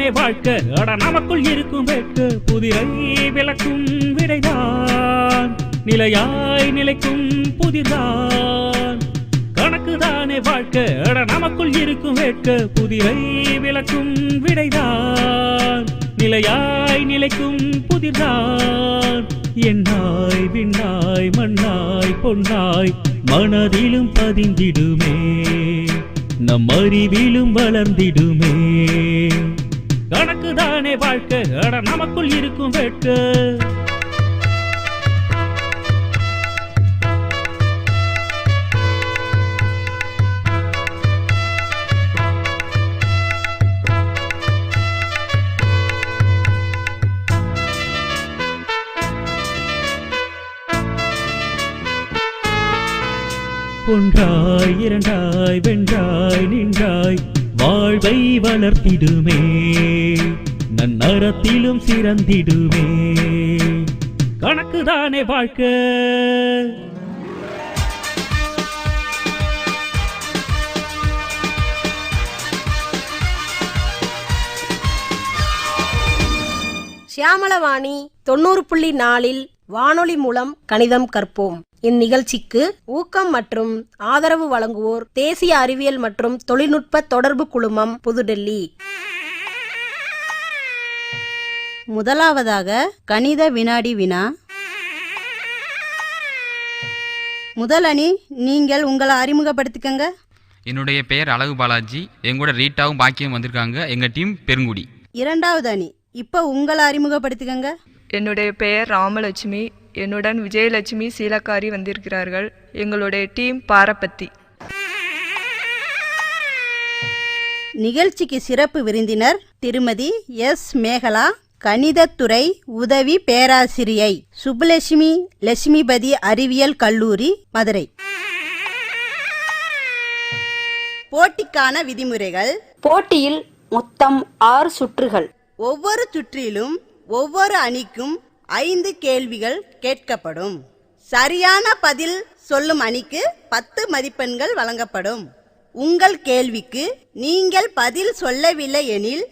கணக்குதானே வாழ்க்கை அட நமக்குள் இருக்கும் வெட்க புதிரை விளக்கும் விடைதான் நிலையாய் நிலைக்கும் புதிர்தான் கணக்குதானே வாழ்க்கை அட நமக்குள் இருக்கும் வெட்க புதிரை விளக்கும் விடைதான் நிலையாய் நிலைக்கும் புதிர்தான் என்னாய் விண்ணாய் மண்ணாய் பொன்னாய் மனதிலும் பதிந்திடுமே நம் அறிவிலும் வளர்ந்திடுமே கணக்குதானே வாழ்க்கை அட நமக்குள் இருக்கும் வெட்க ஒன்றாய் இரண்டாய் வென்றாய் நின்றாய் வாழ்வை வளர்த்திடுமே நன்னறத்திலும் சிறந்திடுமே கணக்குதானே வாழ்க்கை சியாமளவாணி 90.4 வானொலி மூலம் கணிதம் கற்போம். இந்நிகழ்ச்சிக்கு ஊக்கம் மற்றும் ஆதரவு வழங்குவோர் தேசிய அறிவியல் மற்றும் தொழில்நுட்ப தொடர்பு குழுமம், புதுடெல்லி. முதலாவதாக கணித வினாடி வினா. முதல் அணி, நீங்கள் உங்களை அறிமுகப்படுத்திக்கங்க. என்னுடைய பெயர் அழகு பாலாஜி. எங்கூட ரீட்டாவும் பாக்கியம் வந்திருக்காங்க. எங்கள் டீம் பெருங்குடி. இரண்டாவது அணி, இப்போ உங்களை அறிமுகப்படுத்திக்கங்க. என்னுடைய பெயர் ராமலட்சுமி. என்னுடன் விஜயலட்சுமி, சீலக்காரி வந்திருக்கிறார்கள். எங்களுடைய டீம் பாரப்பத்தி. நிகழ்ச்சிக்கு சிறப்பு விருந்தினர் திருமதி எஸ் மேகலா, கணிதத்துறை உதவி பேராசிரியை, சுப்புலட்சுமி லட்சுமிபதி அறிவியல் கல்லூரி, மதுரை. போட்டிக்கான விதிமுறைகள். போட்டியில் மொத்தம் 6 சுற்றுகள். ஒவ்வொரு சுற்றிலும் ஒவ்வொரு அணிக்கும் 5 கேள்விகள் கேட்கப்படும். சரியான பதில் சொல்லும் அணிக்கு 10 மதிப்பெண்கள் வழங்கப்படும். உங்கள் கேள்விக்கு நீங்கள் பதில் சொல்லவில்லை எனில்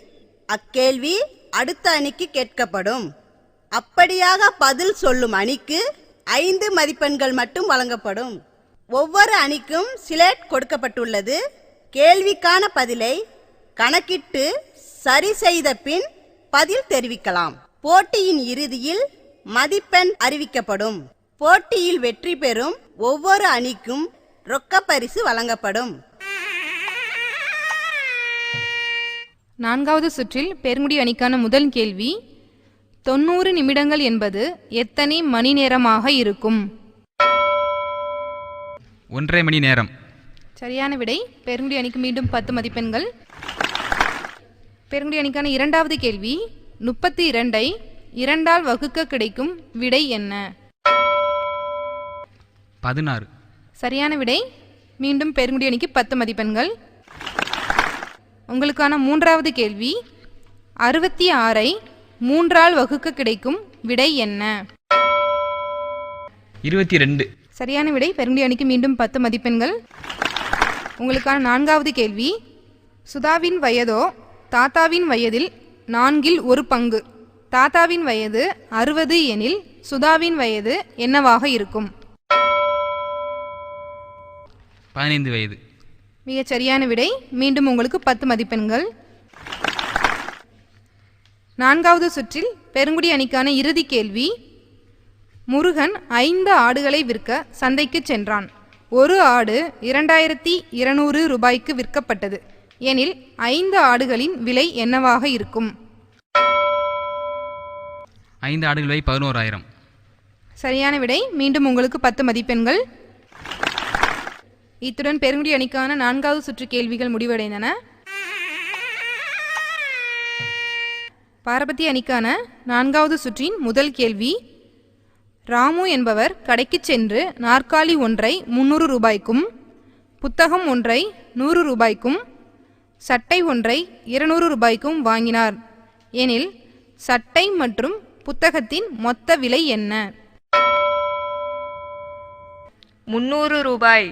அக்கேள்வி அடுத்த அணிக்கு கேட்கப்படும். அப்படியாக பதில் சொல்லும் அணிக்கு 5 மதிப்பெண்கள் மட்டும் வழங்கப்படும். ஒவ்வொரு அணிக்கும் ஸ்லேட் கொடுக்கப்பட்டுள்ளது. கேள்விக்கான பதிலை கணக்கிட்டு சரி செய்த பின் பதில் தெரிவிக்கலாம். போட்டியின் இறுதியில் மதிப்பெண் அறிவிக்கப்படும். போட்டியில் வெற்றி பெறும் ஒவ்வொரு அணிக்கும் ரொக்க பரிசு வழங்கப்படும். 4வது சுற்றில் பெருங்குடி அணிக்கான முதல் கேள்வி, 90 நிமிடங்கள் என்பது எத்தனை மணி நேரமாக இருக்கும்? 1.5 மணி நேரம். சரியான விடை. பெருங்குடி அணிக்கு மீண்டும் 10 மதிப்பெண்கள். பெருங்குடி அணிக்கான இரண்டாவது கேள்வி, 32ஐ 2ஆல் வகுக்க கிடைக்கும் விடை என்ன? 16. சரியான விடை. மீண்டும் பெருங்குடி அணிக்கு 10 மதிப்பெண்கள். உங்களுக்கான மூன்றாவது கேள்வி, 66ஐ 3ஆல் வகுக்க கிடைக்கும் விடை என்ன? 22. சரியான விடை. பெருங்குடி அணிக்கு மீண்டும் 10 மதிப்பெண்கள். உங்களுக்கான 4வது கேள்வி, சுதாவின் வயதோ தாத்தாவின் வயதில் 4இல் 1 பங்கு. தாத்தாவின் வயது 60 எனில் சுதாவின் வயது என்னவாக இருக்கும்? 15 வயது. மிகச் சரியான விடை. மீண்டும் உங்களுக்கு 10 மதிப்பெண்கள். 4வது சுற்றில் பெருங்குடி அணிக்கான இறுதி கேள்வி, முருகன் 5 ஆடுகளை விற்க சந்தைக்கு சென்றான். ஒரு ஆடு 2200 ரூபாய்க்கு விற்கப்பட்டது எனில் 5 ஆடுகளின் விலை என்னவாக இருக்கும்? 5 ஆடுகள் விலை 11,000. சரியான விடை. மீண்டும் உங்களுக்கு 10 மதிப்பெண்கள். இத்துடன் பெருங்குடி அணிக்கான 4வது சுற்று கேள்விகள் முடிவடைந்தன. பாரபத்தி அணிக்கான 4வது சுற்றின் முதல் கேள்வி, ராமு என்பவர் கடைக்கு சென்று நாற்காலி ஒன்றை 300 ரூபாய்க்கும், புத்தகம் ஒன்றை 100 ரூபாய்க்கும், சட்டை ஒன்றை 200 ரூபாய்க்கும் வாங்கினார் எனில் சட்டை மற்றும் புத்தகத்தின் மொத்த விலை என்ன? 300 ரூபாய்.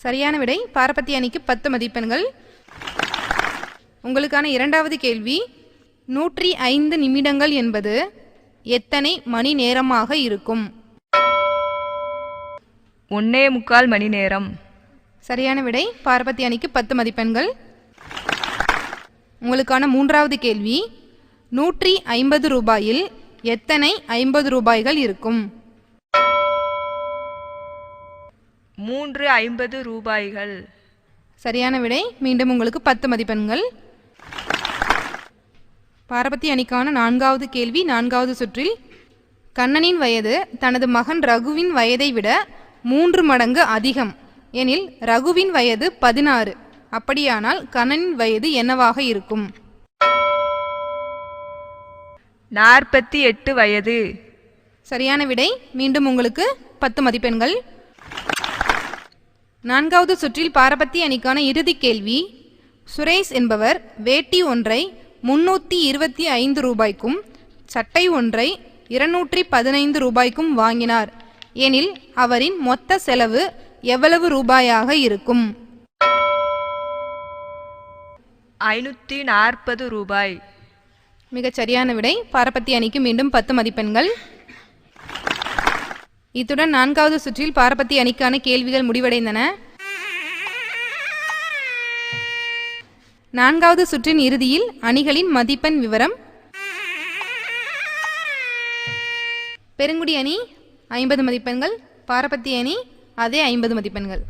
சரியான விடை. பாரபத்தி அணிக்கு 10 மதிப்பெண்கள். உங்களுக்கான இரண்டாவது கேள்வி, 105 நிமிடங்கள் என்பது எத்தனை மணி நேரமாக இருக்கும்? 1.25 மணி நேரம். சரியான விடை. பார்வதி அணிக்கு 10 மதிப்பெண்கள். உங்களுக்கான மூன்றாவது கேள்வி, 150 ரூபாயில் எத்தனை 50 ரூபாய்கள் இருக்கும்? 350 ரூபாய்கள். சரியான விடை. மீண்டும் உங்களுக்கு 10 மதிப்பெண்கள். பார்வதி அணிக்கான நான்காவது கேள்வி, நான்காவது சுற்றில் கண்ணனின் வயது தனது மகன் ரகுவின் வயதை விட 3 மடங்கு அதிகம் எனில் ரகுவின் வயது 16. அப்படியானால் கண்ணனின் வயது என்னவாக இருக்கும்? 48 வயது. சரியான விடை. மீண்டும் உங்களுக்கு 10 மதிப்பெண்கள். நான்காவது சுற்றில் பார்வதி அணிக்கான இறுதி கேள்வி, சுரேஷ் என்பவர் வேட்டி ஒன்றை 325 ரூபாய்க்கும் சட்டை ஒன்றை 215 ரூபாய்க்கும் வாங்கினார் எனில் அவரின் மொத்த செலவு எவ்வளவு ரூபாயாக இருக்கும்? 540 ரூபாய். மிகச் சரியான விடை. பார்வதி அணிக்கு மீண்டும் 10 மதிப்பெண்கள். இத்துடன் நான்காவது சுற்றில் பார்வதி அணிக்கான கேள்விகள் முடிவடைந்தன. நான்காவது சுற்றின் இறுதியில் அணிகளின் மதிப்பெண் விவரம். பெருங்குடி அணி 50 மதிப்பெண்கள், பார்வதி அணி அதே 50 மதிப்பெண்கள்.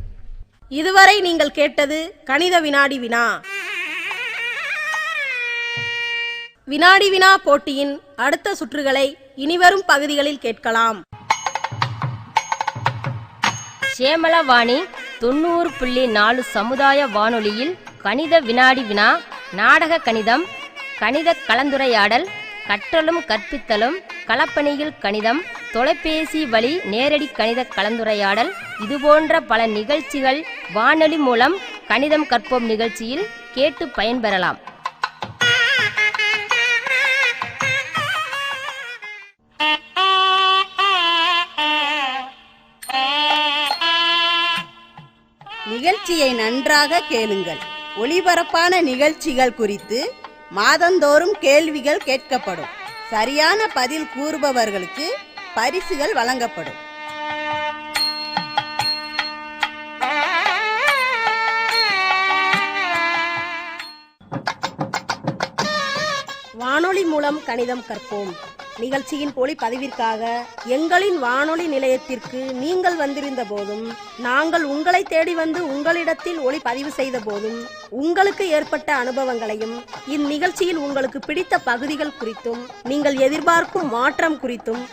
இதுவரை நீங்கள் கேட்டது கணித வினாடி வினா. வினாடி வினா போட்டியின் அடுத்த சுற்றுகளை இனிவரும் பகுதிகளில் கேட்கலாம். சேமலவாணி 90.4 சமுதாய வானொலியில் கணித வினாடி வினா, நாடக கணிதம், கணித கலந்துரையாடல், கற்றலும் கற்பித்தலும், களப்பணியில் கணிதம், தொலைபேசி வழி நேரடி கணித கலந்துரையாடல், இதுபோன்ற பல நிகழ்ச்சிகள் வானொலி மூலம் கணிதம் கற்போம் நிகழ்ச்சியில் கேட்டு பயன்பெறலாம். நிகழ்ச்சியை நன்றாக கேளுங்கள். ஒளிபரப்பான நிகழ்ச்சிகள் குறித்து மாதந்தோறும் கேள்விகள் கேட்கப்படும். சரியான பதில் கூறுபவர்களுக்கு பரிசுகள் வழங்கப்படும். வானொலி மூலம் கணிதம் கற்போம் நிகழ்ச்சியின் ஒளிப்பதிவிற்காக எங்களின் வானொலி நிலையத்திற்கு நீங்கள் வந்திருந்த போதும், நாங்கள் உங்களை தேடி வந்து உங்களிடத்தில் ஒளிப்பதிவு செய்த போதும் உங்களுக்கு ஏற்பட்ட அனுபவங்களையும், இந்நிகழ்ச்சியில் உங்களுக்கு பிடித்த பகுதிகள் குறித்தும், நீங்கள் எதிர்பார்க்கும் மாற்றம் குறித்தும்,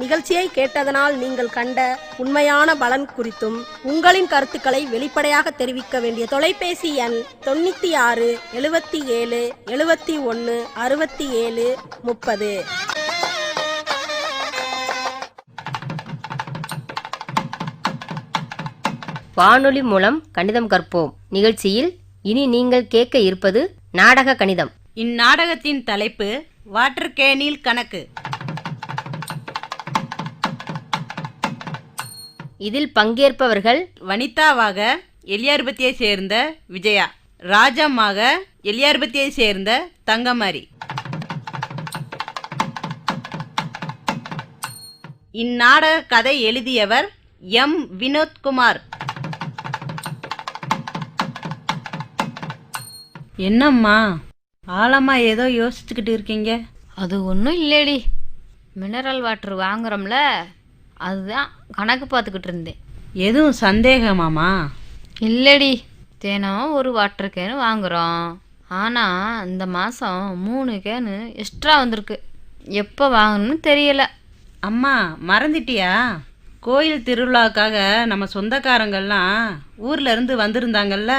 நிகழ்ச்சியை கேட்டதனால் நீங்கள் கண்ட உண்மையான பலன் குறித்தும் உங்களின் கருத்துக்களை வெளிப்படையாக தெரிவிக்க வேண்டிய தொலைபேசி எண் 96 77 71 67 30. வானொலி மூலம் கணிதம் கற்போம் நிகழ்ச்சியில் இனி நீங்கள் கேட்க இருப்பது நாடக கணிதம். இந்நாடகத்தின் தலைப்பு வாட்டர் கேனில் கணக்கு. இதில் பங்கேற்பவர்கள் வனிதாவாக எலியார்பத்தியை சேர்ந்த விஜயா, ராஜம்மாக எலியார்பத்தியை சேர்ந்த தங்கமாரி. இந்நாடக கதை எழுதியவர் எம். வினோத்குமார். என்னம்மா ஆழமா ஏதோ யோசிச்சுக்கிட்டு இருக்கீங்க? அது ஒன்றும் இல்லைடி, மினரல் வாட்டர் வாங்குறோம்ல, அதுதான் கணக்கு பார்த்துக்கிட்டு இருந்தேன். எதுவும் சந்தேகமாமா? இல்லடி, தினம் ஒரு வாட்டர் கேனு வாங்குகிறோம். ஆனால் இந்த மாதம் 3 கேனு எக்ஸ்ட்ரா வந்திருக்கு. எப்போ வாங்கணும்னு தெரியல. அம்மா மறந்துட்டியா? கோயில் திருவிழாக்காக நம்ம சொந்தக்காரங்கள்லாம் ஊர்ல இருந்து வந்திருந்தாங்கல்ல,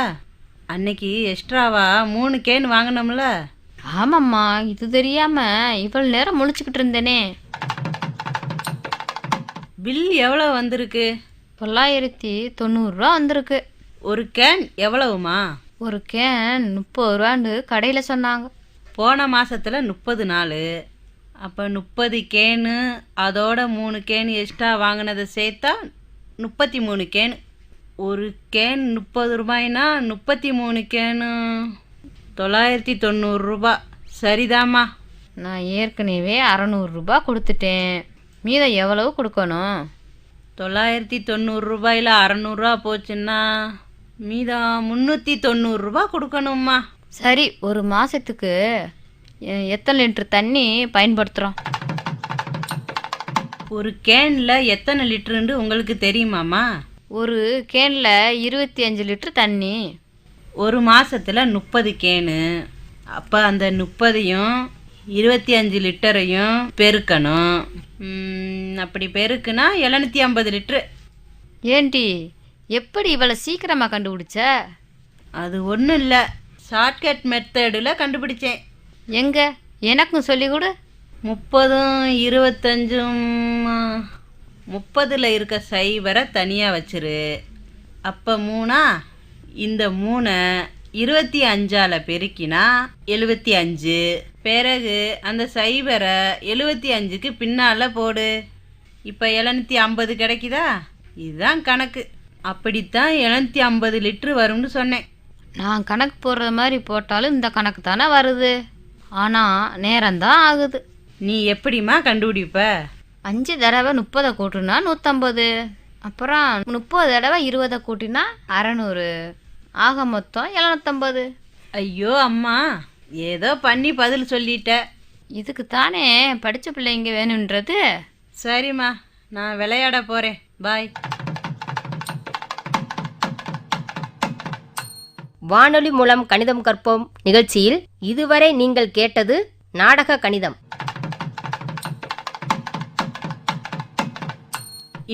அன்னைக்கு எக்ஸ்ட்ராவா 3 கேன் வாங்கினோம்ல. ஆமாம்மா, இது தெரியாமல் இவ்வளோ நேரம் முழிச்சுக்கிட்டு இருந்தேனே. பில் எவ்வளோ வந்திருக்கு? 990 ரூபா வந்திருக்கு. ஒரு கேன் எவ்வளவுமா? ஒரு கேன் 30 ரூபான்னு கடையில் சொன்னாங்க. போன மாசத்துல 30 நாள், அப்போ 30 கேனு அதோட 3 கேன் எக்ஸ்ட்ரா வாங்கினதை சேர்த்தா 33 கேனு. ஒரு கேன் 30 ரூபாய்னா 33 கேனு 990 ரூபா. சரிதாம்மா, நான் ஏற்கனவே 600 ரூபாய் கொடுத்துட்டேன். மீதம் எவ்வளவு கொடுக்கணும்? 990 ரூபாயில் 600 போச்சுன்னா மீதம் 390 ரூபா கொடுக்கணும்மா. சரி, ஒரு மாதத்துக்கு எத்தனை லிட்டர் தண்ணி பயன்படுத்துகிறோம்? ஒரு கேனில் எத்தனை லிட்டருன்னு உங்களுக்கு தெரியுமாம்மா? ஒரு கேனில் 25 லிட்டர் தண்ணி. ஒரு மாதத்தில் 30 கேனு. அப்போ அந்த 30ஐயும் 25 லிட்டரையும் பெருக்கணும். அப்படி பெருக்குனா 750 லிட்ரு. ஏண்டி எப்படி இவ்வளோ சீக்கிரமாக கண்டுபிடிச்ச? அது ஒன்றும் இல்லை, ஷார்ட்கட் மெத்தடில் கண்டுபிடிச்சேன். எங்கே எனக்கும் சொல்லி கொடு. 30ம் 25ம் 30ல் இருக்க சைவரை தனியாக வச்சிரு. அப்போ 3 இந்த 3 25ஆல் பெருக்கினா 75. பிறகு அந்த சைவரை 75க்கு பின்னால் போடு. இப்போ 750 கிடைக்குதா? இதுதான் கணக்கு. அப்படித்தான் 750 லிட்ரு வரும்னு சொன்னேன். நான் கணக்கு போடுற மாதிரி போட்டாலும் இந்த கணக்கு தானே வருது. ஆனால் நேரம்தான் ஆகுது. நீ எப்படிம்மா கண்டுபிடிப்ப? 5 தடவை 30 கூட்டினா 150. அப்புறம் 30 தடவை 20 கூட்டினா 600. ஆக மொத்தம் 750. ஐயோ அம்மா, ஏதோ பண்ணி பதில் சொல்லிட்ட. இதுக்கு தானே படித்த பிள்ளைங்க வேணுன்றது. சரிம்மா, நான் விளையாட போகிறேன். பாய். வானொலி மூலம் கணிதம் கற்போம் நிகழ்ச்சியில் இதுவரை நீங்கள் கேட்டது நாடக கணிதம்.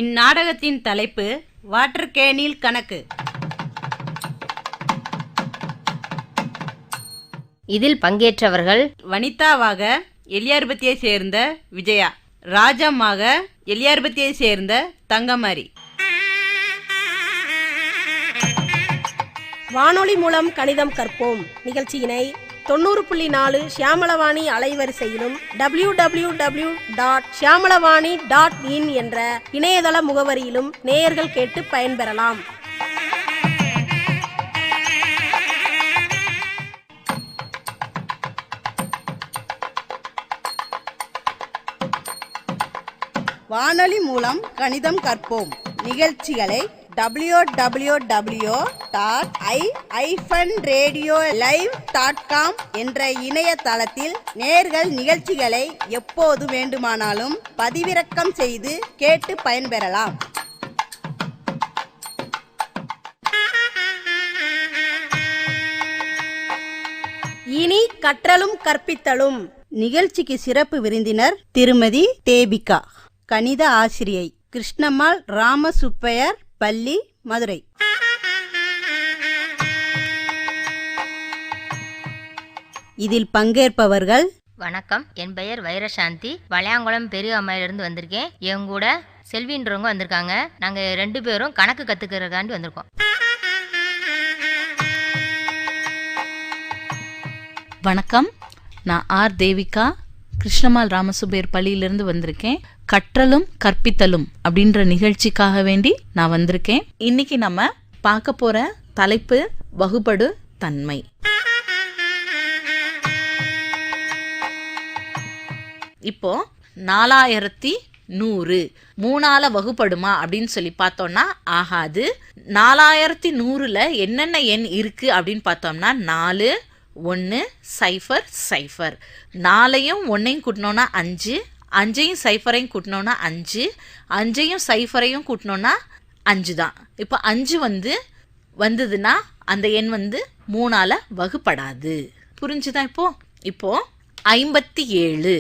இந்நாடகத்தின் தலைப்பு வாட்டர் கேனில் கணக்கு. இதில் பங்கேற்றவர்கள் வனிதாவாக எலியார்பத்தியை சேர்ந்த விஜயா, ராஜம்மாக எலியார்பத்தியை சேர்ந்த தங்கமாரி. வானொலி மூலம் கணிதம் கற்போம் நிகழ்ச்சியினை 90.4 ஷியாமளவாணி அலைவரிசையிலும் www.ஷியாமளவாணி.in என்ற இணையதள முகவரியிலும் நேயர்கள் கேட்டு பயன்பெறலாம். வானொலி மூலம் கணிதம் கற்போம் நிகழ்ச்சிகளை www.i-radiolive.com என்ற இணையதளத்தில் நேர்கள் நிகழ்ச்சிகளை எப்போது வேண்டுமானாலும் பதிவிறக்கம் செய்து கேட்டு பயன்பெறலாம். இனி கற்றலும் கற்பித்தலும். நிகழ்ச்சிக்கு சிறப்பு விருந்தினர் திருமதி தேபிகா, கணித ஆசிரியை, கிருஷ்ணம்மாள் ராமசுப்பையர் பள்ளி, மதுரை. இதில் பங்கேற்பவர்கள்: வணக்கம், என் பெயர் வைரசாந்தி, வளையாங்குளம் பெரிய அம்மையிலிருந்து வந்திருக்கேன். என் கூட செல்வின்றவங்க வந்திருக்காங்க. நாங்கள் 2 பேரும் கணக்கு கற்றுக்கிறதுக்காண்டி வந்திருக்கோம். வணக்கம், நான் ஆர் தேவிகா, கிருஷ்ணம்மாள் ராமசுப்பையர் பள்ளியிலிருந்து வந்திருக்கேன். கற்றலும் கற்பித்தலும் அப்படின்ற நிகழ்ச்சிக்காக வேண்டி நான் வந்திருக்கேன். இன்னைக்கு நம்ம பார்க்க போற தலைப்பு வகுபடு தன்மை. இப்போ 4100 3ஆல வகுப்படுமா அப்படின்னு சொல்லி பார்த்தோம்னா ஆகாது. 4100ல என்னென்ன எண் இருக்கு அப்படின்னு பார்த்தோம்னா 4, 1, 0, 0. 4ஐயும் 1ஐயும் கூட்டினோன்னா 5, 5ஐயும் 0ஐயும் கூட்டினோன்னா 5, 5ஐயும் 0ஐயும் கூட்டினோன்னா 5 தான். இப்போ 5 வந்ததுன்னா அந்த எண் 3ஆல வகுப்படாது. புரிஞ்சுதா? இப்போ 57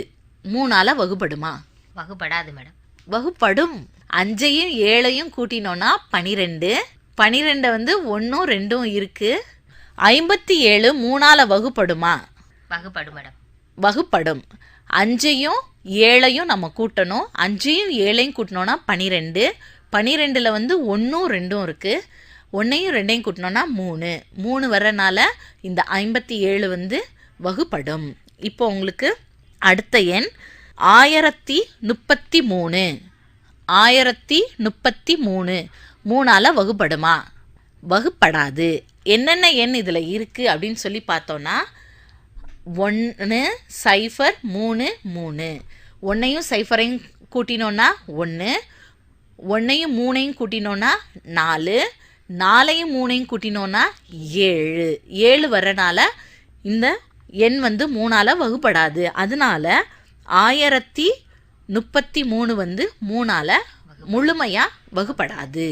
3ஆல வகுப்படுமா? வகுப்படாது மேடம். வகுப்படும். 5ஐயும் 7ஐயும் கூட்டினோன்னா 12. 12 1ம் 2ம் இருக்கு. 57 3ஆல வகுப்படுமா? வகுப்படும் மேடம். வகுப்படும். 5ஐயும் 7ஐயும் நம்ம கூட்டணும். 5ஐயும் 7ஐயும் கூட்டினோன்னா 12. 12ல் 1ம் 2ம் இருக்குது. 1ஐயும் 2ஐயும் கூட்டினோன்னா 3. 3 வர்றனால இந்த 57 வகுப்படும். இப்போ உங்களுக்கு அடுத்த எண் 1033. 1033 3ஆல வகுப்படுமா? வகுப்படாது. என்னென்ன எண் இதில் இருக்குது அப்படின்னு சொல்லி பார்த்தோன்னா 1 0 3 3. 1ஐயும் 0ஐயும் கூட்டினோன்னா 1, 1ஐயும் 3ஐயும் கூட்டினோன்னா 4, 4ஐயும் 3ஐயும் கூட்டினோன்னா 7. 7 வர்றனால இந்த எண் வந்து 3ஆல் வகுப்படாது. அதனால 1033 வந்து 3ஆல் முழுமையாக வகுப்படாது.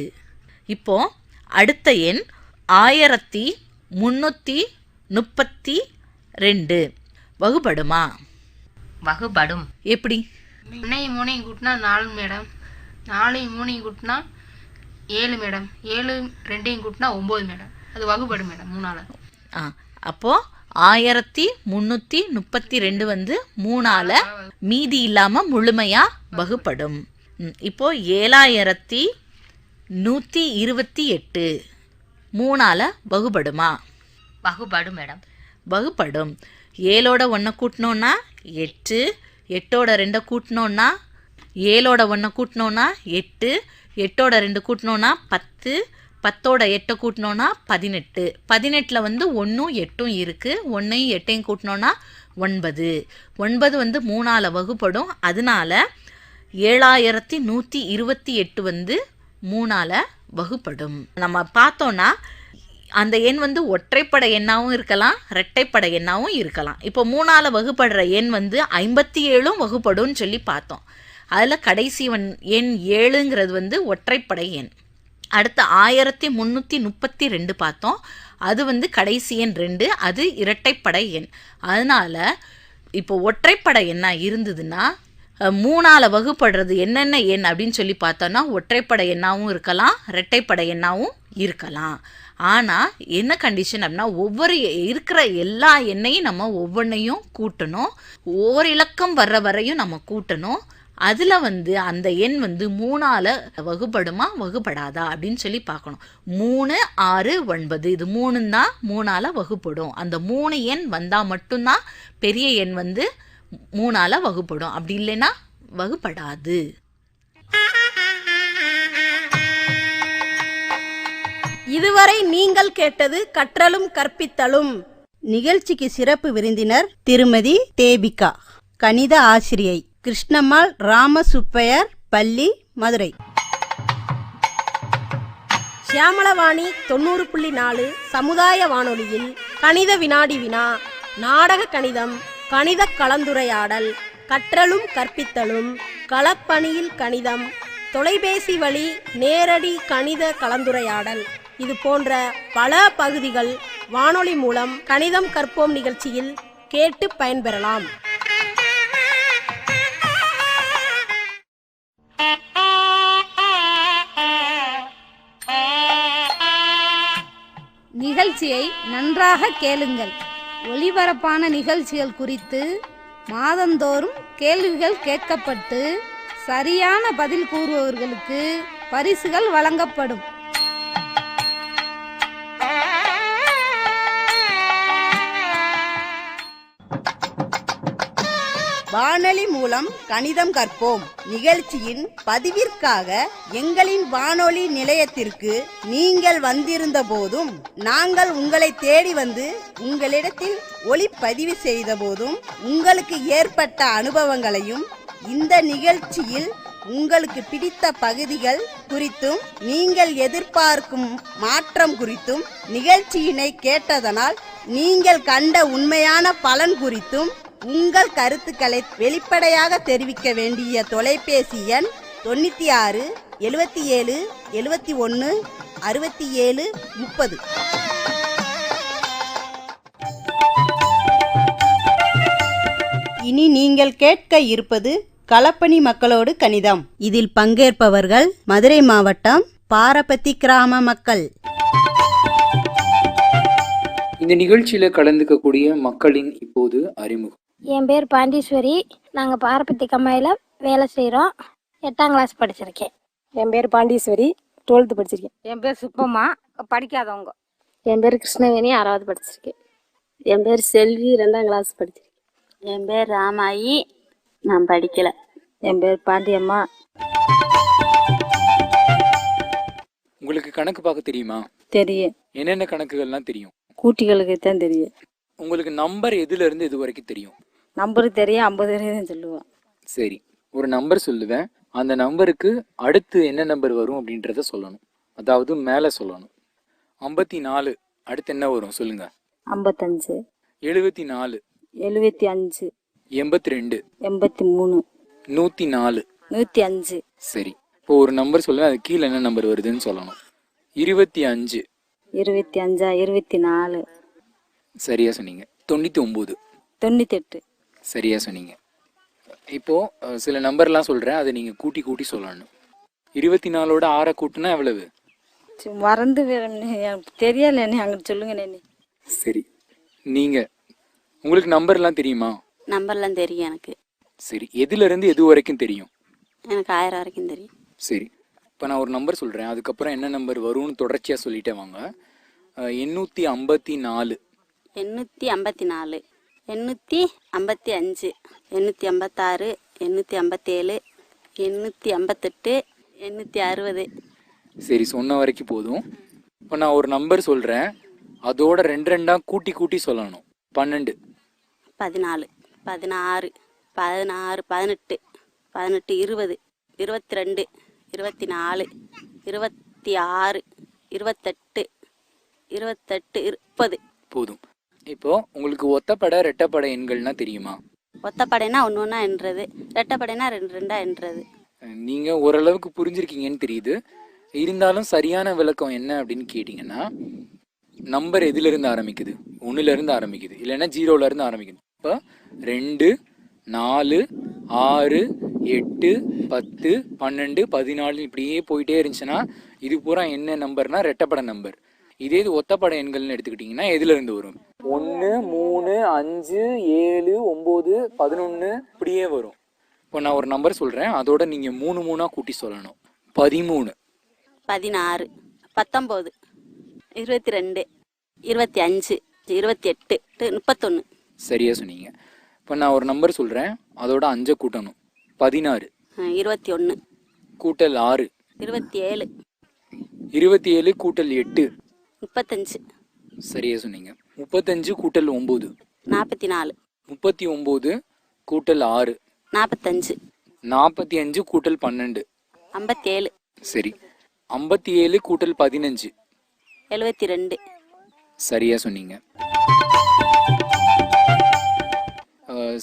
இப்போ அடுத்த எண் 1332 வகுப்படுமா? வகுபடும். எப்படி? 1ஐயும் 3ஐயும் கூட்டினா 4 மேடம், 4ஐயும் 3ஐயும் கூட்டினா 7 மேடம், 7 2ஐயும் கூட்டினா 9 மேடம். அது வகுபடும் மேடம் 3ஆல். அப்போது 1332 வந்து 3ஆல் மீதி இல்லாமல் முழுமையாக வகுப்படும். இப்போது 7128 3ஆல் வகுப்படுமா? வகுபடும் மேடம். வகுப்படும். 7ஓட 1 கூட்டினோன்னா 8, 8ஓட 2 கூட்டினோன்னா 7ஓட 1 கூட்டினோன்னா 8, 8ஓட 2 கூட்டினோன்னா 10, 10ஓட 8 கூட்டினோன்னா 18. 18ல் வந்து 1ம் 8ம் இருக்குது. 1ஐயும் 8ஐயும் கூட்டினோன்னா 9. 9 வந்து 3ஆல் வகுப்படும். அதனால 7128 வந்து 3ஆல் வகுப்படும். நம்ம பார்த்தோன்னா அந்த எண் வந்து ஒற்றைப்படை எண்ணாகவும் இருக்கலாம், இரட்டைப்படை எண்ணாகவும் இருக்கலாம். இப்போ 3ஆல் வகுப்படுற எண் வந்து 57ம் வகுப்படும்னு சொல்லி பார்த்தோம். அதில் கடைசி எண் 7ங்கிறது வந்து ஒற்றைப்படை எண். அடுத்து 1332 பார்த்தோம். அது வந்து கடைசி எண் 2, அது இரட்டைப்படை எண். அதனால் இப்போ ஒற்றைப்படை எண்ணாக இருந்ததுன்னா 3ஆல் வகுப்படுறது என்னென்ன எண் அப்படின்னு சொல்லி பார்த்தோன்னா ஒற்றைப்படை எண்ணாகவும் இருக்கலாம், இரட்டைப்படை எண்ணாகவும் இருக்கலாம். ஆனால் என்ன கண்டிஷன் அப்படின்னா ஒவ்வொரு இருக்கிற எல்லா எண்ணையும் நம்ம ஒவ்வொன்றையும் கூட்டணும். ஓரிலக்கம் வர்ற வரையும் நம்ம கூட்டணும். அதில் வந்து அந்த எண் வந்து 3ஆல் வகுப்படுமா வகுப்படாதா அப்படின்னு சொல்லி பார்க்கணும். 3, 6, 9 இது 3 தான் 3ஆல் வகுப்படும். அந்த 3 எண் வந்தால் மட்டும்தான் பெரிய எண் வந்து 3ஆல் வகுப்படும். அப்படி இல்லைன்னா வகுப்படாது. இதுவரை நீங்கள் கேட்டது கற்றலும் கற்பித்தலும். நிகழ்ச்சிக்கு சிறப்பு விருந்தினர் திருமதி தேபிகா, கணித ஆசிரியை, கிருஷ்ணம்மாள் ராமசுப்பையர் பள்ளி, மதுரை. சியாமளவாணி 90.4 சமுதாய வானொலியில் கணித வினாடி வினா, நாடக கணிதம், கணித கலந்துரையாடல், கற்றலும் கற்பித்தலும், களப்பணியில் கணிதம், தொலைபேசி வழி நேரடி கணித கலந்துரையாடல், இது போன்ற பல பகுதிகள் வானொலி மூலம் கணிதம் கற்போம் நிகழ்ச்சியில் கேட்டு பயன்பெறலாம். நிகழ்ச்சியை நன்றாக கேளுங்கள். ஒளிபரப்பான நிகழ்ச்சிகள் குறித்து மாதந்தோறும் கேள்விகள் கேட்கப்பட்டு சரியான பதில் கூறுபவர்களுக்கு பரிசுகள் வழங்கப்படும். வானொலி மூலம் கணிதம் கற்போம் நிகழ்ச்சியின் பதிவிற்காக எங்களின் வானொலி நிலையத்திற்கு நீங்கள் வந்திருந்த போதும், நாங்கள் உங்களை தேடி வந்து உங்களிடத்தில் ஒளிப்பதிவு செய்த போதும் உங்களுக்கு ஏற்பட்ட அனுபவங்களையும், இந்த நிகழ்ச்சியில் உங்களுக்கு பிடித்த பகுதிகள் குறித்தும், நீங்கள் எதிர்பார்க்கும் மாற்றம் குறித்தும், நிகழ்ச்சியினை கேட்டதனால் நீங்கள் கண்ட உண்மையான பலன் குறித்தும் உங்கள் கருத்துக்களை வெளிப்படையாக தெரிவிக்க வேண்டிய தொலைபேசி எண் 96 77 71 67 30. இனி நீங்கள் கேட்க இருப்பது களப்பணி மக்களோடு கணிதம். இதில் பங்கேற்பவர்கள் மதுரை மாவட்டம் பாரபத்தி கிராம மக்கள். இந்த நிகழ்ச்சியில் கலந்துக்கக்கூடிய மக்களின் இப்போது அறிமுகம். என் பேர் பாண்டீஸ்வரி. நாங்கள் பாரபத்தி கம்மாயில் வேலை செய்கிறோம். 8ஆம் கிளாஸ் படிச்சிருக்கேன். என் பேர் பாண்டீஸ்வரி, 12th படிச்சிருக்கேன். என் பேர் சுப்பம்மா, படிக்காதவங்க. என் பேர் கிருஷ்ணவேணி, 6வது படிச்சிருக்கேன். என் பேர் செல்வி, 2ஆம் கிளாஸ் படிச்சிருக்கேன். என் பேர் ராமாயி, நான் படிக்கலை. என் பேர் பாண்டியம்மா. உங்களுக்கு கணக்கு பார்க்க தெரியுமா? தெரியும். என்னென்ன கணக்குகள்லாம் தெரியும்? கூட்டிகளுக்கு தான் தெரியும். உங்களுக்கு நம்பர் எதுலேருந்து எது வரைக்கும் தெரியும்? நம்பரு தெரியும், 50 வரையும் சொல்லுவோம். சரி, ஒரு நம்பர் சொல்லுவேன், அந்த நம்பருக்கு அடுத்து என்ன நம்பர் வரும் அப்படின்றத சொல்லணும். அதாவது மேலே சொல்லணும். 54 அடுத்து என்ன வரும் சொல்லுங்க. 55, 74, 75, 82, 83, 104. 105, சரி, இப்போ ஒரு நம்பர் சொல்லுவேன், அது கீழே என்ன நம்பர் வருதுன்னு சொல்லணும். 25. 25, 24, சரியா சொன்னீங்க. 99. 98, சரியா சொன்னீங்க. இப்போ சில நம்பர்லாம் சொல்றேன், அதை நீங்க கூட்டி கூட்டி சொல்லணும். 24ஓட 6 கூட்டினா எவ்வளவு? மறந்து எனக்கு தெரியல, அங்கிட்டு சொல்லுங்க நேனி. சரி, நீங்க உங்களுக்கு நம்பர்லாம் தெரியுமா? நம்பர்லாம் தெரியும் எனக்கு. சரி, எதுல இருந்து எது வரைக்கும் தெரியும்? எனக்கு 1000 வரைக்கும் தெரியும். சரி, இப்போ நான் ஒரு நம்பர் சொல்றேன், அதுக்கப்புறம் என்ன நம்பர் வரும்னு தொடர்ச்சியா சொல்லிட்டே வாங்க. 854, 854, 855, 856, 857, 858, 860. சரி, சொன்ன வரைக்கும் போதும். இப்போ நான் ஒரு நம்பர் சொல்றேன், அதோட 2 2 கூட்டி கூட்டி சொல்லணும். 12, 14, 16, 16, 18, 18, 20, 22, 24, 26, 28, 28, 30. போதும். இப்போ உங்களுக்கு ஒத்தப்படை ரெட்டப்படை எண்கள்னா தெரியுமா? ஒத்தப்படைனா 1 1 என்றது, ரெட்டப்படைனா 2 2 என்றது. நீங்க ஓரளவுக்கு புரிஞ்சிருக்கீங்கன்னு தெரியுது. இருந்தாலும் சரியான விளக்கம் என்ன அப்படின்னு கேட்டிங்கன்னா, நம்பர் எதுல இருந்து ஆரம்பிக்குது? 1ல இருந்து ஆரம்பிக்குது, இல்லைன்னா 0ல இருந்து ஆரம்பிக்குது. இப்போ 2, 4, 6, 8, 10, 12, 14 இப்படியே போயிட்டே இருந்துச்சுன்னா இது பூரா என்ன நம்பர்னா ரெட்டப்படை நம்பர். இதே இது ஒத்தப்படை எண்கள்னு எடுத்துக்கிட்டிங்கன்னா எதுல இருந்து வரும்? 1, 3, 5, 7, 9, 11 இப்படியே வரும். இப்போ நான் ஒரு நம்பர் சொல்கிறேன், அதோட நீங்கள் 3 3 கூட்டி சொல்லணும். 13, 16, 19, 22, 25, 28, 31. சரியா சொன்னீங்க. இப்போ நான் ஒரு நம்பர் சொல்கிறேன், அதோட 5 கூட்டணும். 16, 21, கூட்டல் 6, 27, 27 கூட்டல் 8, 35. சரியா சொன்னீங்க. 35 கூட்டல் 9, 44, 39 கூட்டல் 6, 45, 45 கூட்டல் 12, 57, சரி. 57 கூட்டல் 15, 72. சரியா சொன்னீங்க.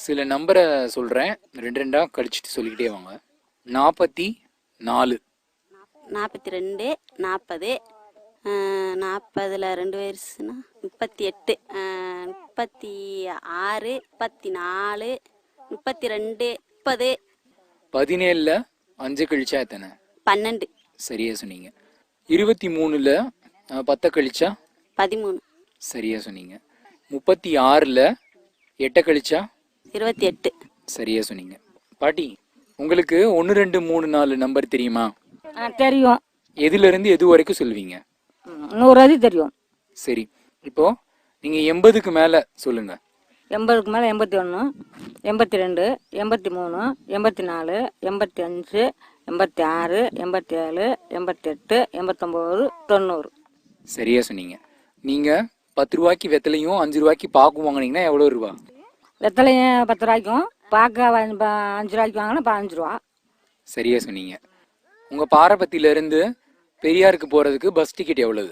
சில நம்பரை சொல்கிறேன், 2 2 கழிச்சிட்டு சொல்லிக்கிட்டே வாங்க. 44, 42, 40, 40ல் 2 வயசுனா 38, 36, 34, 32, 30. 17ல் 5 கழிச்சா எத்தனை? 12. சரியா சொன்னீங்க. 23ல் 10 கழிச்சா? 13. சரியா சொன்னீங்க. 36ல் 8 கழிச்சா? 28. சரியா சொன்னீங்க. பாட்டி, உங்களுக்கு 1 2 3 4 நம்பர் தெரியுமா? தெரியும். எதுல இருந்து எது வரைக்கும் சொல்லுவீங்க? 100 அது தெரியும். சரி, இப்போ நீங்க 80க்கு மேல சொல்லுங்க. 80க்கு மேலே 81, 82, 83, 84, 85, 86, 87, 88, 89, 90. சரியா சொன்னீங்க. நீங்க 10 ரூபாய்க்கு வெத்தலையும் 5 ரூபாய்க்கு பாக்கும் வாங்கினீங்கன்னா எவ்வளோ ரூபா? வெத்தலையும் 10 ரூபாய்க்கும், பார்க்க 5 ரூபாய்க்கு வாங்கினா 15 ரூபா. சரியா சொன்னீங்க. உங்க பாரபத்தியில இருந்து பெரியாருக்கு போறதுக்கு பஸ் டிக்கெட் எவ்வளவு?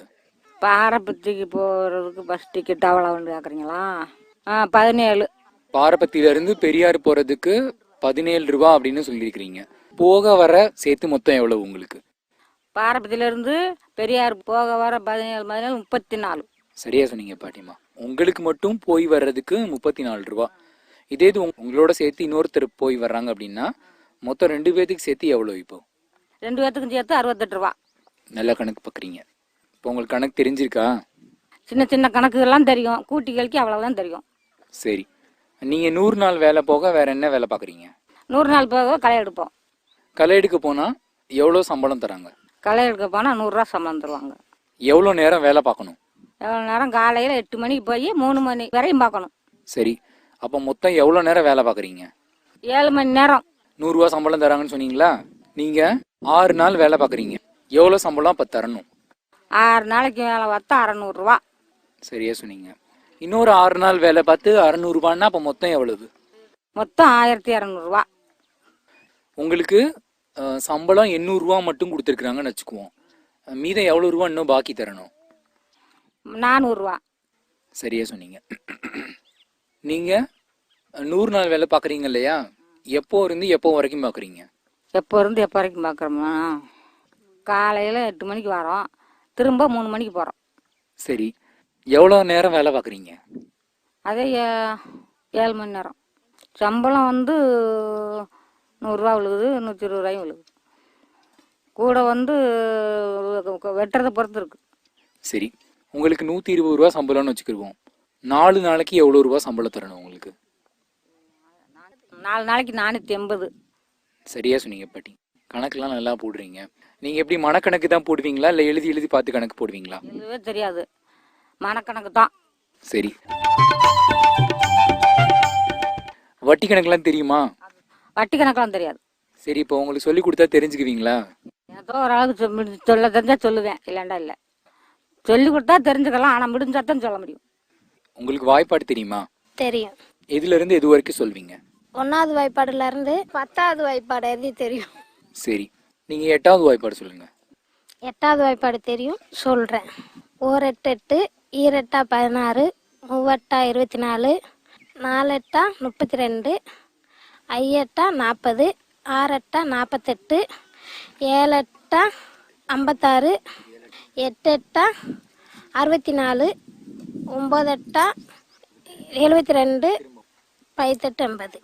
பாரபத்திக்கு போகிறதுக்கு பஸ் டிக்கெட் அவ்வளோன்னு கேட்குறீங்களா? 17. பாரபத்தியில இருந்து பெரியார் போறதுக்கு 17 ரூபா அப்படின்னு சொல்லியிருக்கிறீங்க. போக வர சேர்த்து மொத்தம் எவ்வளவு உங்களுக்கு? பாரபத்தியிலேருந்து பெரியார் போக வர 17 17 34. சரியா சொன்னீங்க பாட்டிமா. உங்களுக்கு மட்டும் போய் வர்றதுக்கு 34 ரூபா. இதே இது உங்களோட சேர்த்து இன்னொருத்தர் போய் வர்றாங்க அப்படின்னா மொத்தம் 2 பேர்த்துக்கு சேர்த்து எவ்வளோ? இப்போ 2 பேர்த்துக்கும் சேர்த்து 68 ரூபா. நல்லா கணக்கு பார்க்குறீங்க. இப்போ உங்களுக்கு கணக்கு தெரிஞ்சிருக்கா? சின்ன சின்ன கணக்குகள்லாம் தெரியும், கூட்டி கழிக்க அவ்வளோதான் தெரியும். சரி, நீங்கள் 100 நாள் வேலை போக வேற என்ன வேலை பார்க்குறீங்க? 100 நாள் போக களை எடுப்போம். களை எடுக்க போனால் எவ்வளோ சம்பளம் தராங்க? களை எடுக்க போனால் 100 ரூபா சம்பளம் தருவாங்க. எவ்வளோ நேரம் வேலை பார்க்கணும்? எவ்வளோ நேரம்? காலையில் 8 மணிக்கு போய் 3 மணி வரையும் பார்க்கணும். சரி, அப்போ மொத்தம் எவ்வளோ நேரம் வேலை பார்க்குறீங்க? 7 மணி நேரம். 100 ரூபா சம்பளம் தராங்கன்னு சொன்னீங்களா? நீங்கள் 6 நாள் வேலை பார்க்குறீங்க, எவ்வளோ சம்பளம் அப்போ தரணும்? 6 நாளைக்கு வேலை பார்த்தா 600 ரூபா. சரியா சொன்னீங்க. இன்னொரு 6 நாள் வேலை பார்த்து 600 அப்போ மொத்தம் எவ்வளவு? மொத்தம் 1200 உங்களுக்கு சம்பளம் 800 மட்டும் கொடுத்துருக்குறாங்கன்னு வச்சுக்குவோம். மீதம் எவ்வளோ ரூபா இன்னும் பாக்கி தரணும்? 400. சரியா சொன்னீங்க. நீங்கள் 100 நாள் வேலை பார்க்குறீங்க இல்லையா? எப்போ இருந்து எப்போ வரைக்கும் பார்க்குறீங்க? எப்போ இருந்து எப்போ வரைக்கும் பார்க்குறோம்னா காலையில் 8 மணிக்கு வரோம், திரும்ப 3 மணிக்கு போகிறோம். சரி, எவ்வளோ நேரம் வேலை பார்க்குறீங்க? அதே 7 மணி நேரம். சம்பளம் வந்து 100 விழுகுது, 120 விழுகுது. கூட வந்து வெட்டுறதை பொறுத்து இருக்கு. சரி, உங்களுக்கு 120 சம்பளம்னு வச்சுக்கிருவோம். 4 நாளைக்கு எவ்வளோ ரூபா சம்பளம் தரணும் உங்களுக்கு? 4 நாளைக்கு 480. சரியா சொன்னீங்க பாட்டி. கணக்கெல்லாம் நல்லா போடுறீங்க. நீங்கள் எப்படி மனக்கணக்கு தான் போடுவீங்களா இல்லை எழுதி எழுதி பார்த்து கணக்கு போடுவீங்களா? எழுதவே தெரியாது, மனக்கணக்கு தான். சரி, வட்டி கணக்கெல்லாம் தெரியுமா? வட்டி கணக்கெல்லாம் தெரியாது. சரி, இப்போ உங்களுக்கு சொல்லி கொடுத்தா தெரிஞ்சுக்குவீங்களா? ஏதோ ஒரு அளவுக்கு சொல்ல தெரிஞ்சால் சொல்லுவேன், இல்லைண்டா இல்லை. சொல்லி கொடுத்தா தெரிஞ்சுக்கலாம், ஆனால் முடிஞ்சா தான் சொல்ல முடியும். உங்களுக்கு வாய்ப்பாடு தெரியுமா? தெரியும். எதுலேருந்து எது வரைக்கும் சொல்வீங்க? 1வது வாய்ப்பாடுலேருந்து 10வது வாய்ப்பாடு எது தெரியும். சரி, நீங்கள் 8வது வாய்ப்பாடு சொல்லுங்கள். 8வது வாய்ப்பாடு தெரியும், சொல்கிறேன். 1 8 8, 2 8 16, 3 8 24, 4 8 32, 5 8 40, 6 8 48, 7 8 56, 8 8 64, 9 8 72, 5 8 80.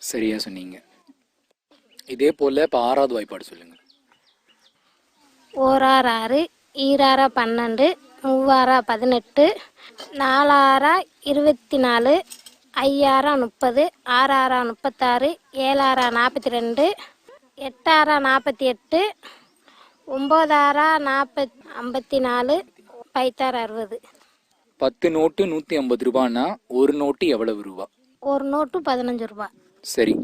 சரியா சொன்னீங்க. இதே போல் இப்போ 6வது வாய்ப்பாடு சொல்லுங்கள். 1 6, 2 12, 3 18, 4 24, 5 30, 6 36, 7 42, 8 48, 9 54, 5 60. 10 நோட்டு 150 ரூபான்னா ஒரு நோட்டு எவ்வளவு ரூபா? ஒரு நோட்டு 15 ரூபாய். சரி,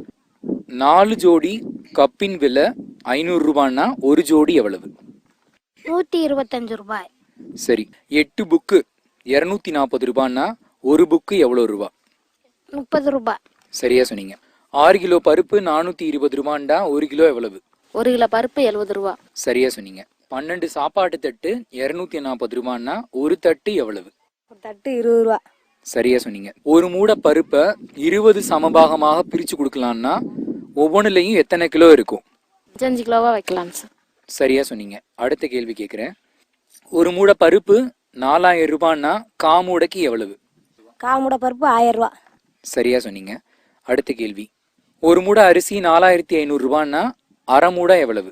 4 ஜோடி கப்பின் விலை 500 ரூபான்னா ஒரு ஜோடி எவ்வளவு? 125 ரூபாய். சரி, 8 புக்கு 240 ரூபான்னா ஒரு புக்கு எவ்வளோ ரூபா? 30 ரூபாய். சரியா சொன்னீங்க. 6 கிலோ பருப்பு 420 ரூபாண்டா ஒரு கிலோ எவ்வளவு? 1 கிலோ பருப்பு 70 ரூபாய். சரியா சொன்னீங்க. 12 சாப்பாட்டு தட்டு 240 ரூபான்னா ஒரு தட்டு எவ்வளவு? ஒரு தட்டு 20 ரூபா. சரியா சொன்னீங்க. ஒரு மூடை பருப்பை 20 சமபாகமாக பிரித்து கொடுக்கலான்னா ஒவ்வொன்றுலையும் எத்தனை கிலோ இருக்கும்? 5 கிலோவா வைக்கலாம் சார். சரியா சொன்னீங்க. அடுத்த கேள்வி கேட்குறேன். ஒரு மூடை பருப்பு 4000 ரூபான்னா காமூடைக்கு எவ்வளவு? காமூடை பருப்பு 1000 ரூபா. சரியா சொன்னீங்க. அடுத்த கேள்வி. ஒரு மூடை அரிசி 4500 ரூபான்னா அரை மூடை எவ்வளவு?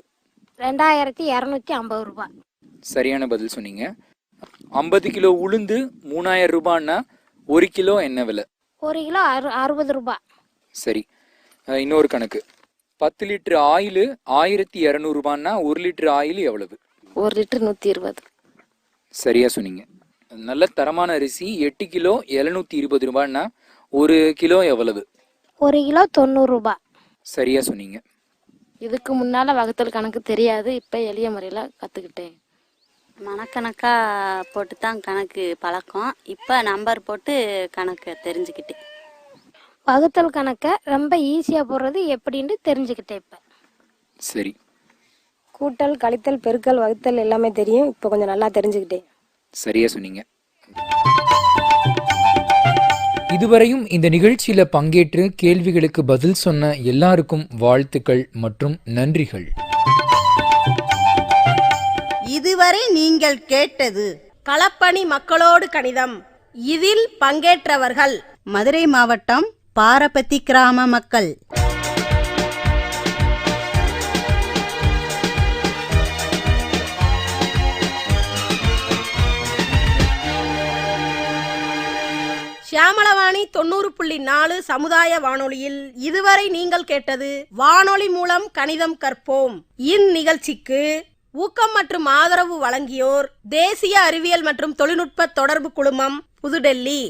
2250 ரூபாய். சரியான பதில் சொன்னீங்க. 50 கிலோ உளுந்து 3000 ரூபான்னா ஒரு கிலோ என்ன விலை? 1 கிலோ 60 ரூபாய். சரி, இன்னொரு கணக்கு. 10 லிட்டர் ஆயில் 1200 ரூபான்னா 1 லிட்டர் ஆயில் எவ்வளவு? 1 லிட்டர் 120. சரியா சொன்னீங்க. நல்ல தரமான அரிசி 8 கிலோ 720 ரூபான்னா ஒரு கிலோ எவ்வளவு? 1 கிலோ 90 ரூபாய். சரியா சொன்னீங்க. இதுக்கு முன்னால் வகுத்தல் கணக்கு தெரியாது, இப்போ எளிய முறையில் கற்றுக்கிட்டேன். மனக்கணக்காக போட்டு தான் கணக்கு பழக்கம். இப்போ நம்பர் போட்டு கணக்கு தெரிஞ்சுக்கிட்டேன். வகுத்தல் கணக்கை ரொம்ப ஈஸியாக போடுறது எப்படின்னு தெரிஞ்சுக்கிட்டேன் இப்போ. சரி, கூட்டல் கழித்தல் பெருக்கல் வகுத்தல் எல்லாமே தெரியும், இப்போ கொஞ்சம் நல்லா தெரிஞ்சுக்கிட்டேன். சரியா சொன்னீங்க. இதுவரையும் இந்த நிகழ்ச்சியில் பங்கேற்று கேள்விகளுக்கு பதில் சொன்ன எல்லாருக்கும் வாழ்த்துக்கள் மற்றும் நன்றிகள். இதுவரை நீங்கள் கேட்டது களப்பணி மக்களோடு கணிதம். இதில் பங்கேற்றவர்கள் மதுரை மாவட்டம் பாரபத்தி கிராம மக்கள். ஷியாமளவாணி 90.4 சமுதாய வானொலியில் இதுவரை நீங்கள் கேட்டது வானொலி மூலம் கணிதம் கற்போம். இந்நிகழ்ச்சிக்கு ஊக்கம் மற்றும் ஆதரவு வழங்கியோர் தேசிய அறிவியல் மற்றும் தொழில்நுட்ப தொடர்பு குழுமம், புதுடெல்லி.